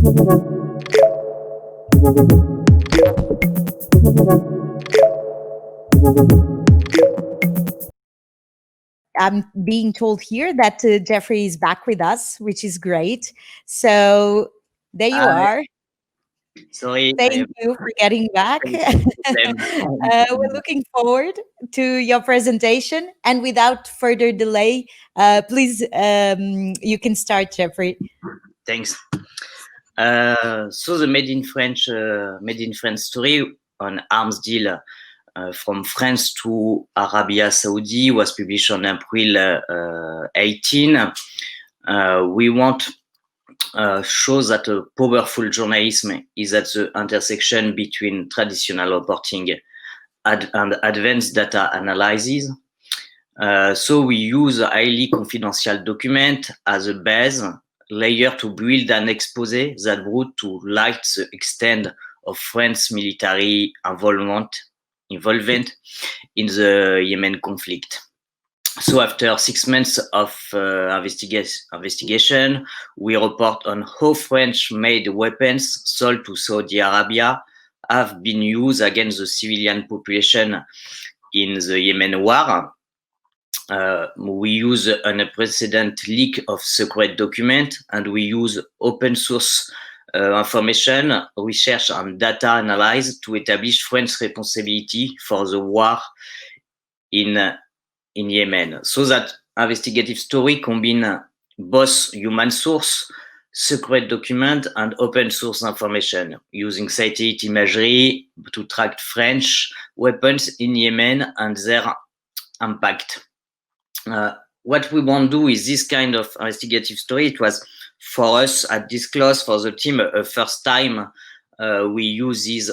I'm being told here that Geoffrey is back with us, which is great. So there you are. Sorry, Thank you for getting back. We're looking forward to your presentation. And without further delay, please, you can start, Geoffrey. Thanks. So the Made in France story on arms deal from France to Arabia Saudi was published on April 18. We want show that a powerful journalism is at the intersection between traditional reporting and advanced data analysis. So we use a highly confidential document as a base layer to build an expose that brought to light the extent of France's military involvement in the Yemen conflict. So after 6 months of investigation, we report on how French-made weapons sold to Saudi Arabia have been used against the civilian population in the Yemen war. We use an unprecedented leak of secret document, and we use open source information, research and data analysis to establish France's responsibility for the war in Yemen. So that investigative story combine both human source, secret document, and open source information using satellite imagery to track French weapons in Yemen and their impact. What we want to do is this kind of investigative story. It was for us at Disclose, for the team, first time we use these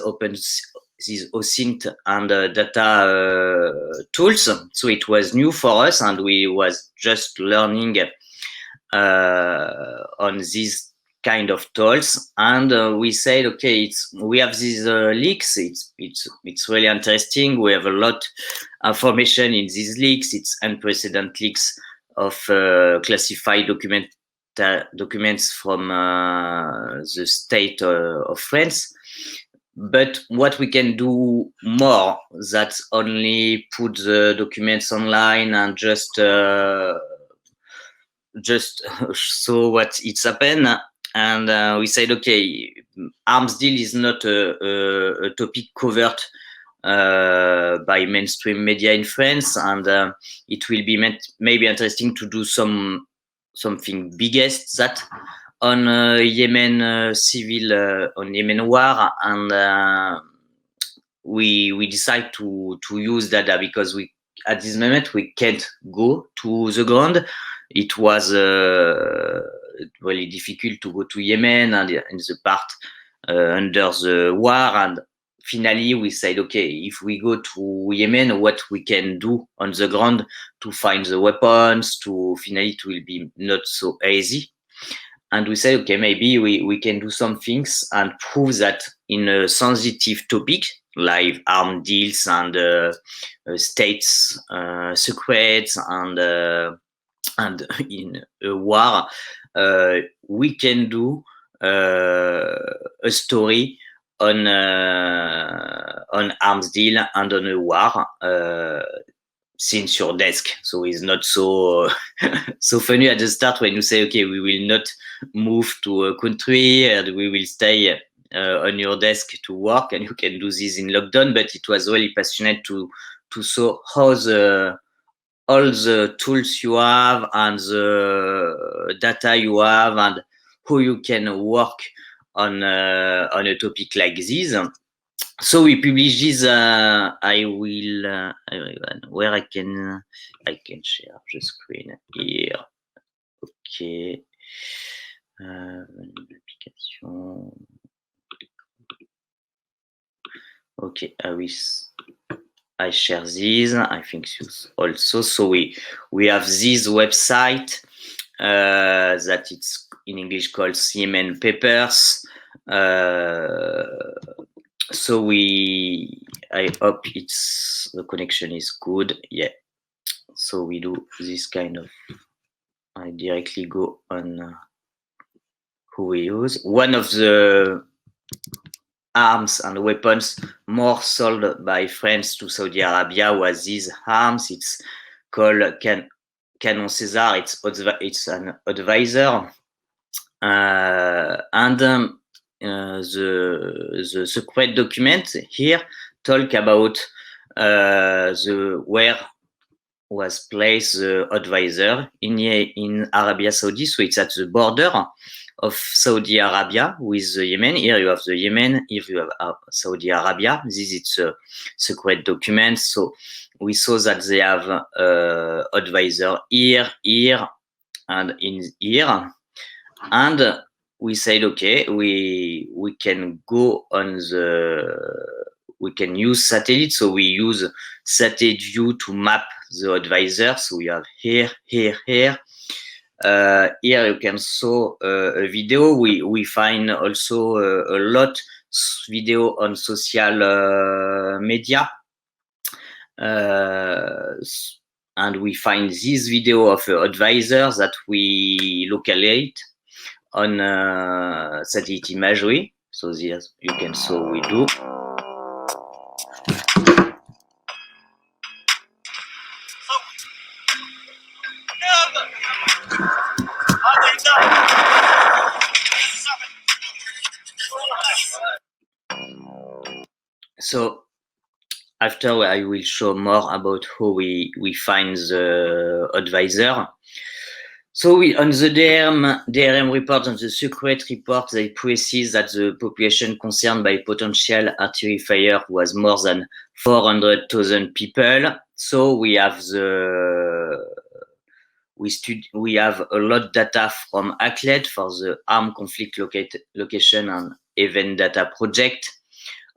OSINT and data tools. So it was new for us, and we was just learning on these kind of tools. And we said, okay, we have these leaks. It's really interesting. We have a lot of information in these leaks. It's unprecedented leaks of classified documents from the state of France. But what we can do more that only put the documents online and just show what it's happened. And we said, okay, arms deal is not a topic covered by mainstream media in France, and it will be maybe interesting to do something biggest that on Yemen civil on Yemen war, and we decide to use data because we at this moment we can't go to the ground. It was really difficult to go to Yemen and in the part under the war, and finally we said, okay, if we go to Yemen, what we can do on the ground to find the weapons, to finally it will be not so easy. And we said, okay, maybe we can do some things and prove that in a sensitive topic like arm deals and states secrets and in a war, we can do a story on arms deal and on a war since your desk. So it's not so so funny at the start when you say, okay, we will not move to a country and we will stay on your desk to work, and you can do this in lockdown. But it was really passionate to show how all the tools you have and the data you have and how you can work on a topic like this. So we publish this. I will where I can share the screen here. Okay. Application. Okay, I share this. I think you also. So we have this website that it's in English called Yemen Papers. So I hope the connection is good. Yeah. So we do this kind of. I directly go on who we use. One of the arms and weapons more sold by France to Saudi Arabia was these arms. It's called Canon César. It's an advisor, and the secret document here talk about where was placed the advisor in Arabia Saudi. So it's at the border of Saudi Arabia with the Yemen. Here you have the Yemen, here you have Saudi Arabia. This is a secret document. So we saw that they have advisor here, and in here. And we said, okay, we can go on we can use satellite. So we use satellite view to map the advisor. So we have here. Here you can saw a video. We find also a lot video on social media. And we find this video of advisors that we locate on satellite imagery. So this you can saw we do. So after I will show more about how we find the advisor. So on the DRM report, on the secret report, they precise that the population concerned by potential artillery fire was more than 400,000 people. So we have we have a lot of data from ACLED for the armed conflict location and event data project.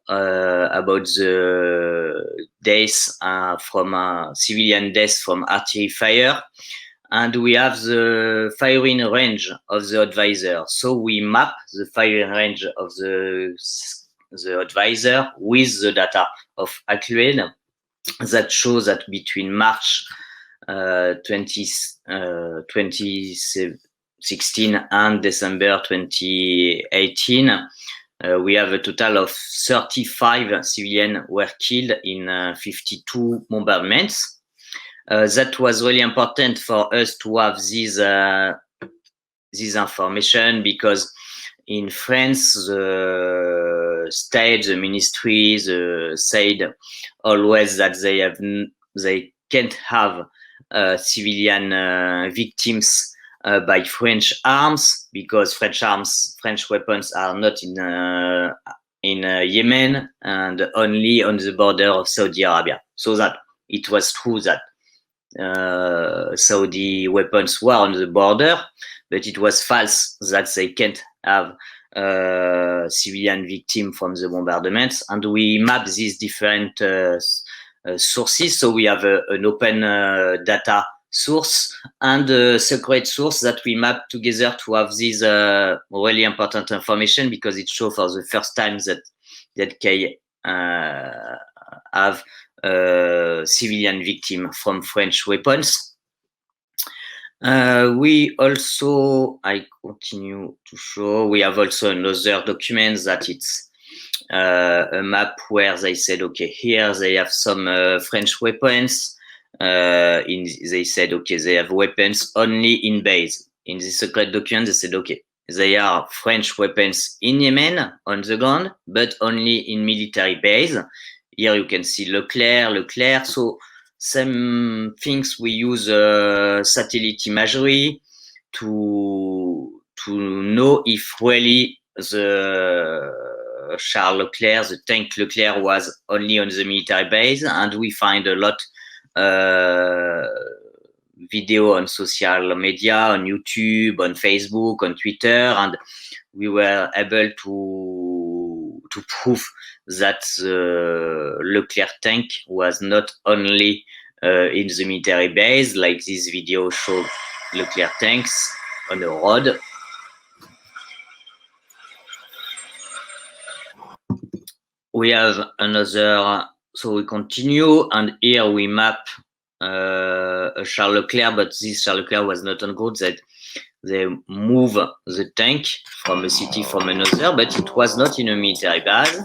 About the deaths from civilian deaths from artillery fire, and we have the firing range of the advisor. So we map the firing range of the advisor with the data of ACLED that shows that between March 2016 and December 2018. We have a total of 35 civilians were killed in 52 bombardments. That was really important for us to have this information, because in France, the state, the ministries said always that they can't have civilian victims by French arms, because French weapons are not in Yemen and only on the border of Saudi Arabia. So that it was true that Saudi weapons were on the border, but it was false that they can't have civilian victims from the bombardments. And we map these different sources. So we have an open data source and a secret source that we map together to have this really important information, because it shows for the first time that K have civilian victim from French weapons. We also, I continue to show, we have also another document that it's a map where they said, okay, here they have some French weapons. They said, okay, they have weapons only in base. In the secret document, they said, okay, they are French weapons in Yemen on the ground, but only in military base. Here you can see Leclerc. So some things we use satellite imagery to know if really the Charles Leclerc, the tank Leclerc, was only on the military base, and we find a lot video on social media, on YouTube, on Facebook, on Twitter, and we were able to prove that the Leclerc tank was not only in the military base, like this video show Leclerc tanks on the road. We have another, so we continue, and here we map a Charles Leclerc, but this Charles Leclerc was not on ground. That they move the tank from a city from another, but it was not in a military base.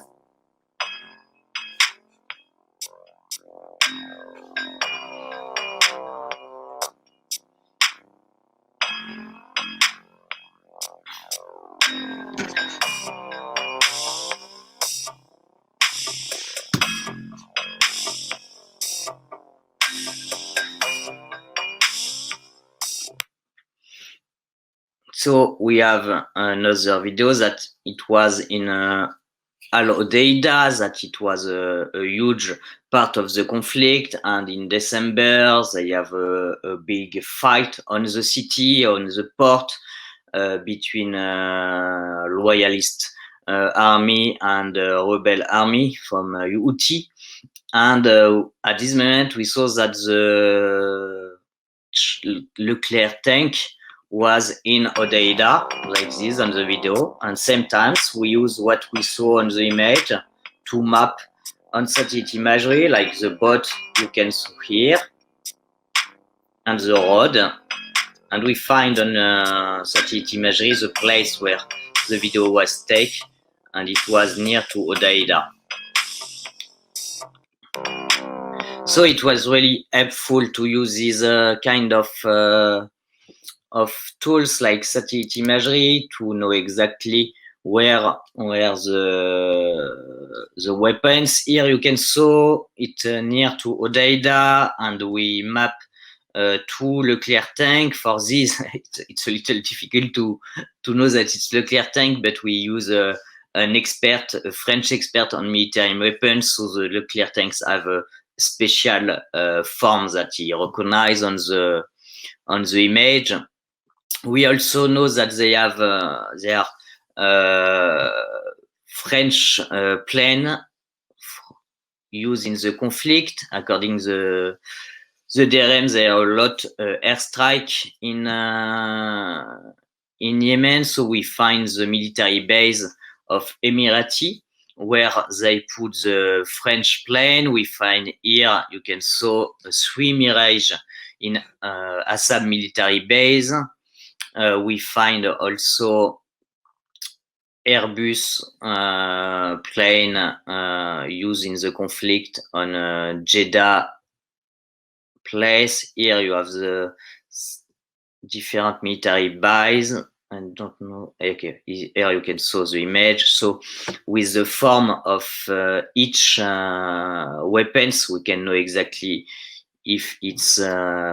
So we have another video that it was in Al-Hodeida, that it was a huge part of the conflict, and in December they have a big fight on the city, on the port, between loyalist army and rebel army from Houthi. And at this moment we saw that the Leclerc tank was in Hodeida, like this on the video, and same times we use what we saw on the image to map on satellite imagery, like the boat you can see here, and the road, and we find on satellite imagery the place where the video was taken, and it was near to Hodeida. So it was really helpful to use this kind of tools like satellite imagery to know exactly where the weapons. Here you can saw it near to Hodeida, and we map to Leclerc tank. For this, it's a little difficult to know that it's Leclerc tank, but we use an expert, a French expert on military weapons. So the Leclerc tanks have a special form that he recognizes on the image. We also know that they are French plane used in the conflict. According the DRM, there are a lot airstrike in Yemen. So we find the military base of Emirati, where they put the French plane. We find here, you can saw 3 Mirage in Assad military base. We find also Airbus plane used in the conflict on Jeddah place. Here you have the different military bases. I don't know. Okay, here you can see the image. So with the form of each weapons, we can know exactly if it's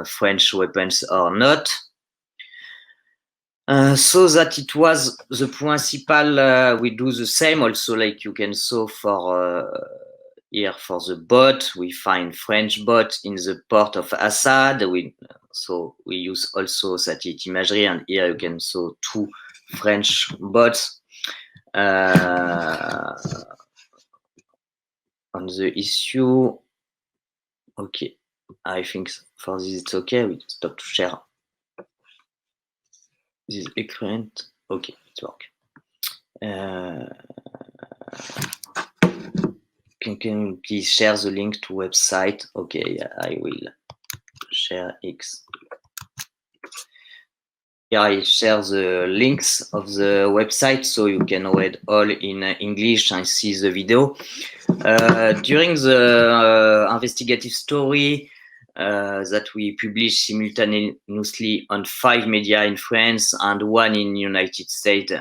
French weapons or not. So that it was the principal, we do the same also, like you can saw for here for the boat, we find French boat in the port of Assad. So we use also satellite imagery, and here you can saw 2 French boats on the issue. Okay, I think for this it's okay. We stop to share this current. Okay, it works. Can you please share the link to website? Okay, yeah, I will share X. Yeah, I share the links of the website so you can read all in English and see the video. During the investigative story that we published simultaneously on 5 media in France and 1 in United States,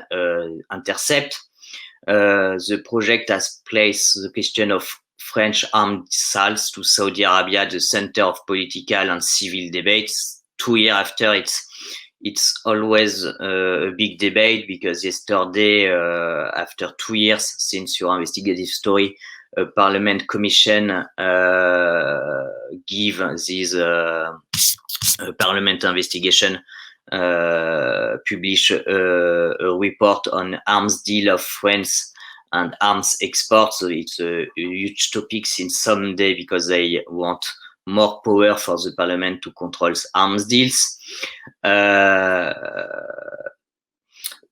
Intercept, the project has placed the question of French armed missiles to Saudi Arabia at the center of political and civil debates. 2 years after, it's always a big debate, because yesterday, after 2 years since your investigative story, a parliament commission give this parliament investigation publish a report on arms deal of France and arms export. So it's a huge topic since someday, because they want more power for the parliament to control arms deals.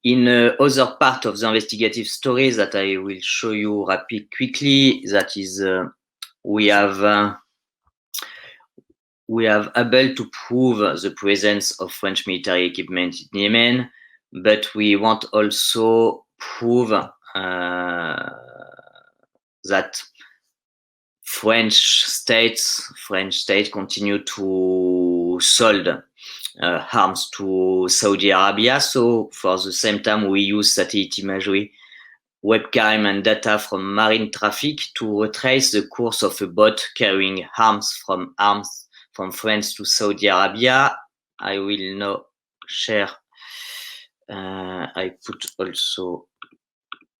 In other part of the investigative story that I will show you quickly, that is we have we have able to prove the presence of French military equipment in Yemen, but we want also prove that French state continue to sold arms to Saudi Arabia. So for the same time, we use satellite imagery, webcam, and data from marine traffic to retrace the course of a boat carrying arms from France to Saudi Arabia. I will now share. I put also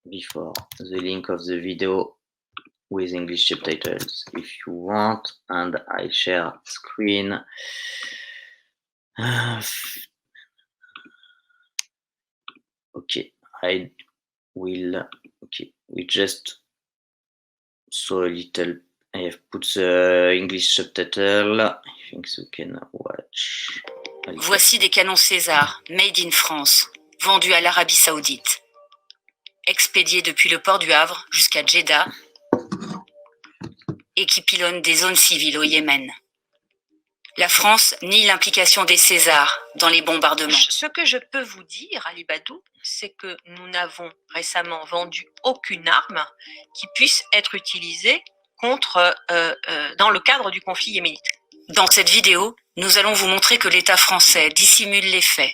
before the link of the video with English subtitles if you want, and I share screen. Okay, I will. Okay, we just saw a little. I have put the English subtitle. I think you can watch. Voici des canons César, made in France, vendus à l'Arabie Saoudite. Expédiés depuis le port du Havre jusqu'à Jeddah et qui pilonnent des zones civiles au Yémen. La France nie l'implication des Césars dans les bombardements. Ce que je peux vous dire, Ali Badou, c'est que nous n'avons récemment vendu aucune arme qui puisse être utilisée dans le cadre du conflit yéménite. Dans cette vidéo, nous allons vous montrer que l'État français dissimule les faits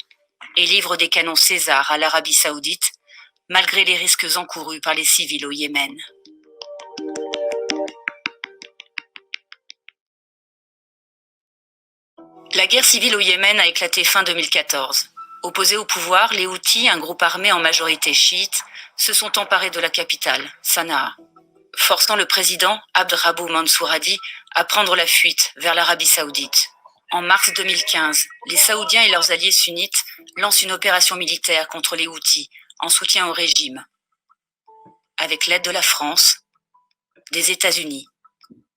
et livre des canons César à l'Arabie Saoudite, malgré les risques encourus par les civils au Yémen. La guerre civile au Yémen a éclaté fin 2014. Opposés au pouvoir, les Houthis, un groupe armé en majorité chiite, se sont emparés de la capitale, Sanaa, forçant le président Abdrabbuh Mansour Hadi à prendre la fuite vers l'Arabie Saoudite. En mars 2015, les Saoudiens et leurs alliés sunnites lancent une opération militaire contre les Houthis en soutien au régime, avec l'aide de la France, des États-Unis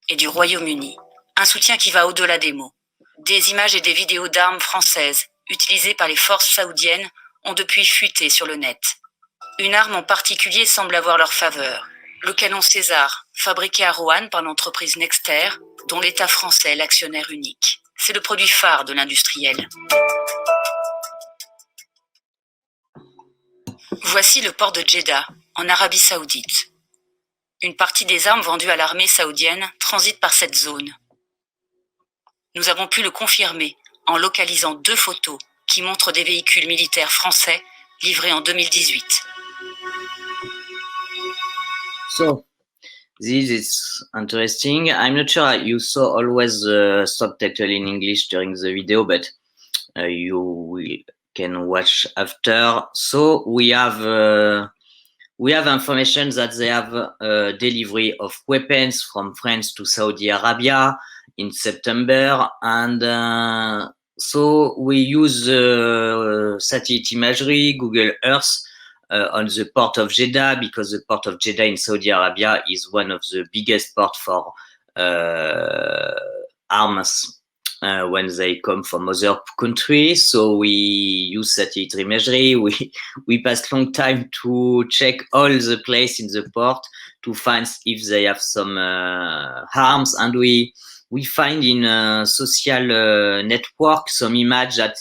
et du Royaume-Uni. Un soutien qui va au-delà des mots. Des images et des vidéos d'armes françaises utilisées par les forces saoudiennes ont depuis fuité sur le net. Une arme en particulier semble avoir leur faveur. Le canon César, fabriqué à Roanne par l'entreprise Nexter, dont l'État français est l'actionnaire unique. C'est le produit phare de l'industriel. Voici le port de Jeddah, en Arabie Saoudite. Une partie des armes vendues à l'armée saoudienne transite par cette zone. Nous avons pu le confirmer en localisant 2 photos qui montrent des véhicules militaires français livrés en 2018. So, this is interesting. I'm not sure you saw always the subtitle in English during the video, but you can watch after. So we have information that they have delivery of weapons from France to Saudi Arabia in September, and so we use satellite imagery, Google Earth, on the port of Jeddah, because the port of Jeddah in Saudi Arabia is one of the biggest ports for arms when they come from other countries. So we use satellite imagery. We passed long time to check all the place in the port to find if they have some arms, and we find in social network some image that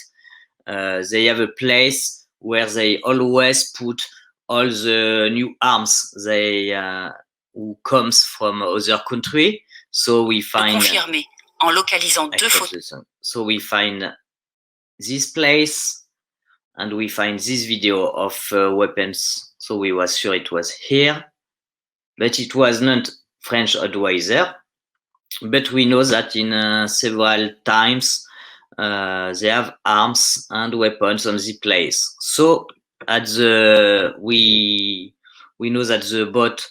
they have a place where they always put all the new arms they who comes from other country. So we find confirmé en localisant 2 photos. So we find this place and we find this video of weapons. So we was sure it was here, but it was not French advisor. But we know that in several times they have arms and weapons on the place. So at we know that the boat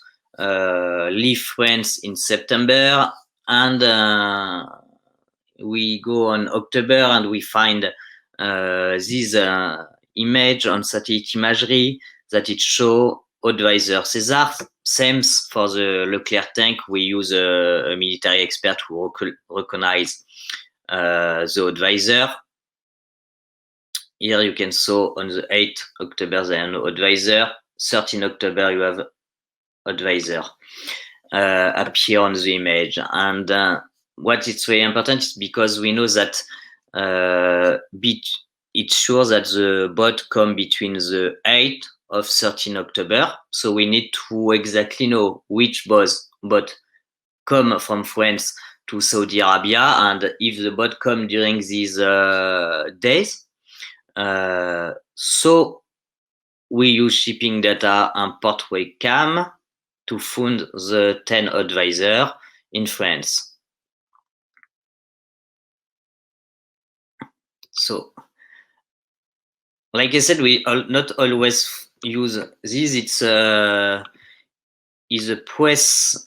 leave France in September, and we go on October and we find this image on satellite imagery that it show advisor César. Same for the Leclerc tank. We use a military expert who recognize the advisor. Here you can saw on the 8th October there are no advisor. 13 October you have advisor appear on the image, and what is very important is because we know that it's sure that the bot come between the 8th of 13 October. So we need to exactly know which bot come from France to Saudi Arabia, and if the bot come during these days. So we use shipping data and port webcam to find the 10 advisor in France. So, like I said, we not always use this. It's is a press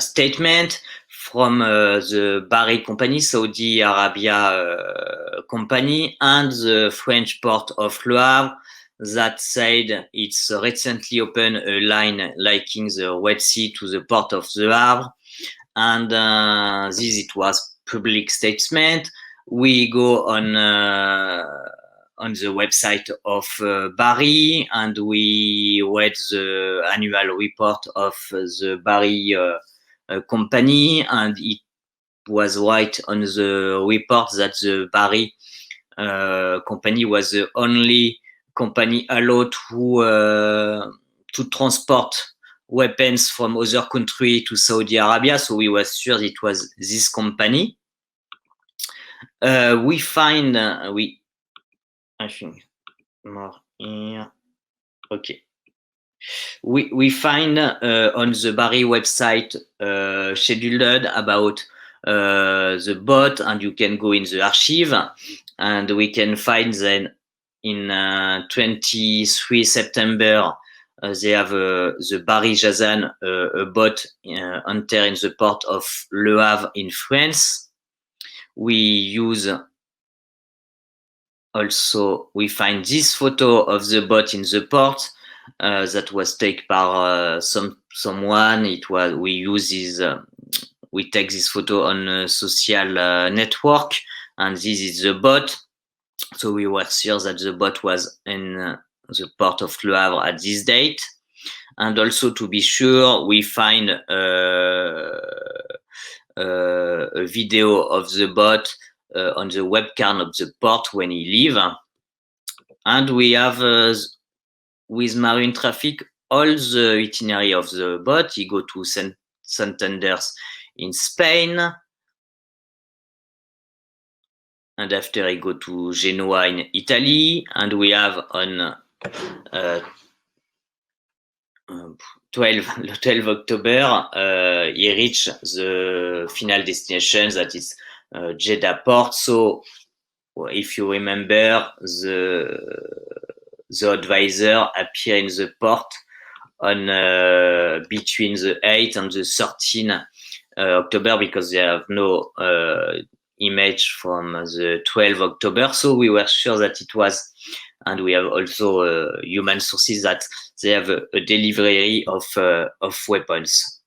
statement from the Bahri company, Saudi Arabia company, and the French port of Le Havre that said it's recently opened a line linking the Red Sea to the port of Le Havre. And this, it was public statement. We go on the website of Bahri, and we read the annual report of the Bahri company, and it was right on the report that the Bahri company was the only company allowed to transport weapons from other country to Saudi Arabia. So we were sure it was this company. We find I think more here. Okay. We find on the Bahri website scheduled about the bot, and you can go in the archive, and we can find then in 23 September they have the Bahri Jazan a bot enter in the port of Le Havre in France. We use also, we find this photo of the bot in the port that was taken by someone. We use this. We take this photo on a social network, and this is the bot. So we were sure that the bot was in the port of Le Havre at this date. And also, to be sure, we find a video of the bot on the webcam of the port when he leave. And we have with marine traffic all the itinerary of the bot. He go to Santander in Spain, and after he go to Genoa in Italy, and we have on 12 October he reached the final destination, that is Jeddah port. So if you remember, the advisor appear in the port on between the 8th and the 13th October, because they have no image from the 12th October. So we were sure that it was, and we have also human sources that they have a delivery of weapons.